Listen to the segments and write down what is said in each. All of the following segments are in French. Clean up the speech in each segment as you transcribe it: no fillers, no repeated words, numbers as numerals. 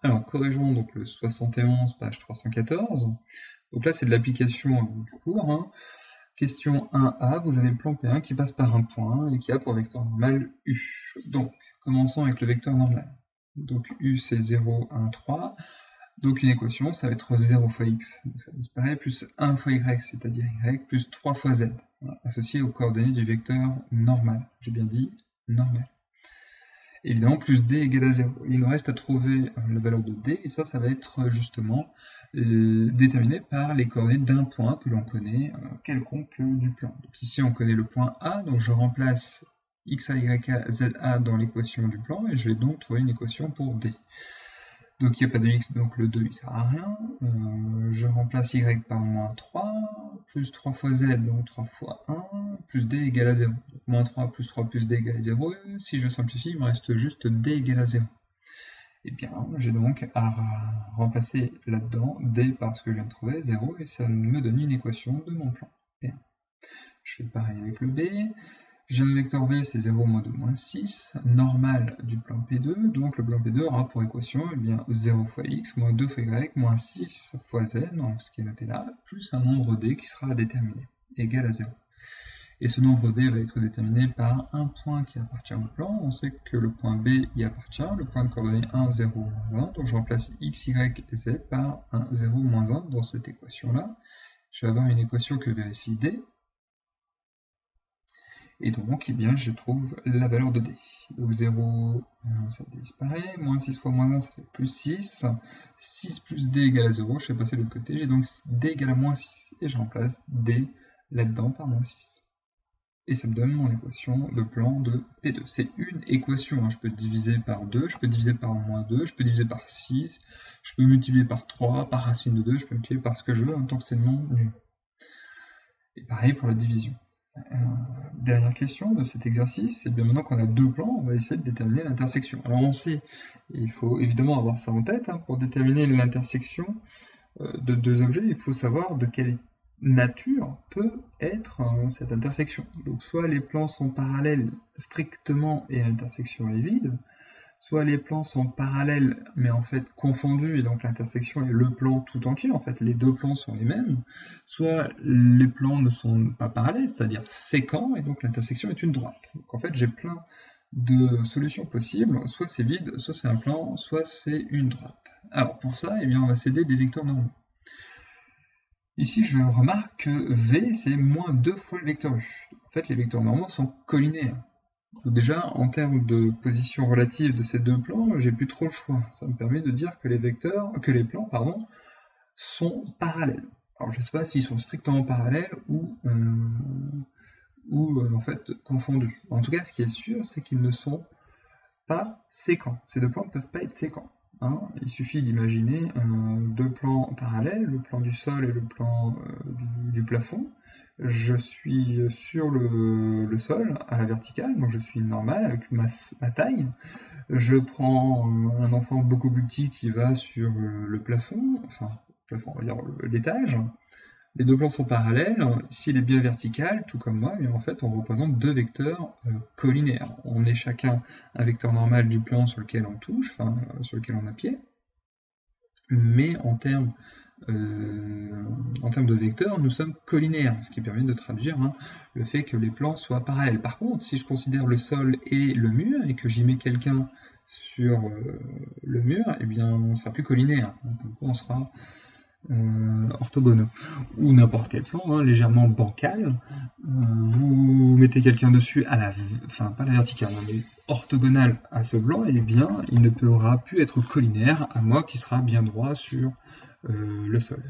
Alors, corrigeons donc le 71, page 314. Donc là, c'est de l'application du cours. Hein. Question 1a, vous avez le plan P1 qui passe par un point et qui a pour vecteur normal U. Donc, commençons avec le vecteur normal. Donc U, c'est 0, 1, 3. Donc une équation, ça va être 0 fois x, donc ça disparaît, plus 1 fois y, c'est-à-dire y, plus 3 fois z, voilà, associé aux coordonnées du vecteur normal. J'ai bien dit normal. Évidemment, plus d égale à 0. Il nous reste à trouver la valeur de d, et ça va être justement déterminé par les coordonnées d'un point que l'on connaît, quelconque du plan. Donc ici, on connaît le point A, donc je remplace xa, yk, za dans l'équation du plan, et je vais donc trouver une équation pour d. Donc il n'y a pas de x, donc le 2 il ne sert à rien. Je remplace y par moins 3, plus 3 fois z, donc 3 fois 1, plus d égale à 0. Donc moins 3 plus d égale à 0. Et si je simplifie, il me reste juste d égale à 0. Et bien, j'ai donc à remplacer là-dedans d par ce que je viens de trouver, 0, et ça me donne une équation de mon plan. Bien. Je fais pareil avec le b. J'ai un vecteur v, c'est 0, moins 2, moins 6, normal du plan P2, donc le plan P2 aura pour équation eh bien, 0 fois x, moins 2 fois y, moins 6 fois z, donc ce qui est noté là, plus un nombre d qui sera déterminé, égal à 0. Et ce nombre d va être déterminé par un point qui appartient au plan. On sait que le point B y appartient, le point de coordonnées 1, 0, moins 1, donc je remplace x, y et z par 1, 0, moins 1 dans cette équation-là. Je vais avoir une équation que vérifie d. Et donc, eh bien, je trouve la valeur de d. Donc 0, ça disparaît. Moins 6 fois moins 1, ça fait plus 6. 6 plus d égale à 0. Je fais passer de l'autre côté. J'ai donc d égale à moins 6. Et je remplace d là-dedans par moins 6. Et ça me donne mon équation de plan de P2. C'est une équation. Hein. Je peux diviser par 2, je peux diviser par moins 2, je peux diviser par 6, je peux multiplier par 3, par racine de 2, je peux multiplier par ce que je veux, en tant que c'est non nul. Et pareil pour la division. Dernière question de cet exercice, c'est bien maintenant qu'on a deux plans, on va essayer de déterminer l'intersection. Alors on sait, il faut évidemment avoir ça en tête, hein, pour déterminer l'intersection de deux objets, il faut savoir de quelle nature peut être cette intersection. Donc soit les plans sont parallèles strictement et l'intersection est vide, soit les plans sont parallèles mais en fait confondus et donc l'intersection est le plan tout entier, en fait les deux plans sont les mêmes, soit les plans ne sont pas parallèles, c'est-à-dire sécants et donc l'intersection est une droite. Donc en fait j'ai plein de solutions possibles, soit c'est vide, soit c'est un plan, soit c'est une droite. Alors pour ça, eh bien, on va s'aider des vecteurs normaux. Ici je remarque que V c'est moins 2 fois le vecteur U. En fait les vecteurs normaux sont collinéaires. Déjà, en termes de position relative de ces deux plans, j'ai plus trop le choix. Ça me permet de dire que les plans sont parallèles. Alors, je ne sais pas s'ils sont strictement parallèles ou en fait confondus. En tout cas, ce qui est sûr, c'est qu'ils ne sont pas séquents. Ces deux plans ne peuvent pas être séquents. Hein. Il suffit d'imaginer deux plans parallèles, le plan du sol et le plan du plafond. Je suis sur le sol, à la verticale, donc je suis normal avec ma taille. Je prends un enfant beaucoup plus petit qui va sur le plafond, on va dire l'étage. Les deux plans sont parallèles. S'il est bien vertical, tout comme moi, en fait, on représente deux vecteurs collinéaires. On est chacun un vecteur normal du plan sur lequel on touche, sur lequel on appuie. Mais en termes de vecteurs, nous sommes collinéaires, ce qui permet de traduire le fait que les plans soient parallèles. Par contre, si je considère le sol et le mur, et que j'y mets quelqu'un sur le mur, eh bien, on ne sera plus collinéaire. Donc, on sera orthogonaux, ou n'importe quel plan, légèrement bancal. Vous mettez quelqu'un dessus pas la verticale, mais orthogonal à ce plan, et bien il ne pourra plus être collinaire à moi qui sera bien droit sur le sol.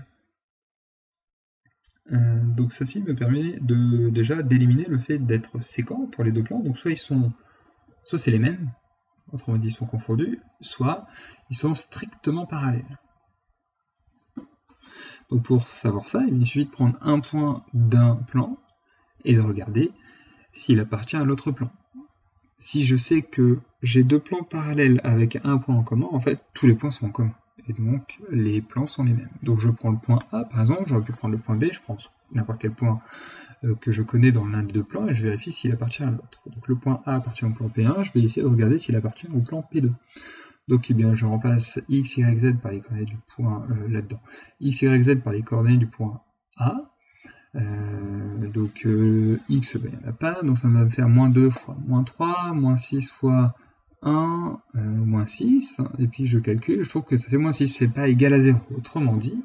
Donc ceci me permet déjà d'éliminer le fait d'être séquent pour les deux plans. Donc soit c'est les mêmes, autrement dit ils sont confondus, soit ils sont strictement parallèles. Donc pour savoir ça, il suffit de prendre un point d'un plan et de regarder s'il appartient à l'autre plan. Si je sais que j'ai deux plans parallèles avec un point en commun, en fait tous les points sont en commun. Et donc les plans sont les mêmes. Donc je prends le point A par exemple, j'aurais pu prendre le point B, je prends n'importe quel point que je connais dans l'un des deux plans et je vérifie s'il appartient à l'autre. Donc le point A appartient au plan P1, je vais essayer de regarder s'il appartient au plan P2. Donc, eh bien, je remplace x, y, z par les coordonnées du point là-dedans. X, y, z par les coordonnées du point A. Donc, x, ben, il n'y en a pas, donc ça va me faire moins 2 fois moins 3, moins 6 fois 1, moins 6, et puis je calcule, je trouve que ça fait moins 6, c'est pas égal à 0. Autrement dit,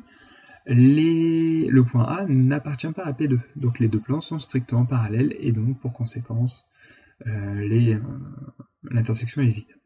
le point A n'appartient pas à P2, donc les deux plans sont strictement parallèles, et donc pour conséquence, l'intersection est vide.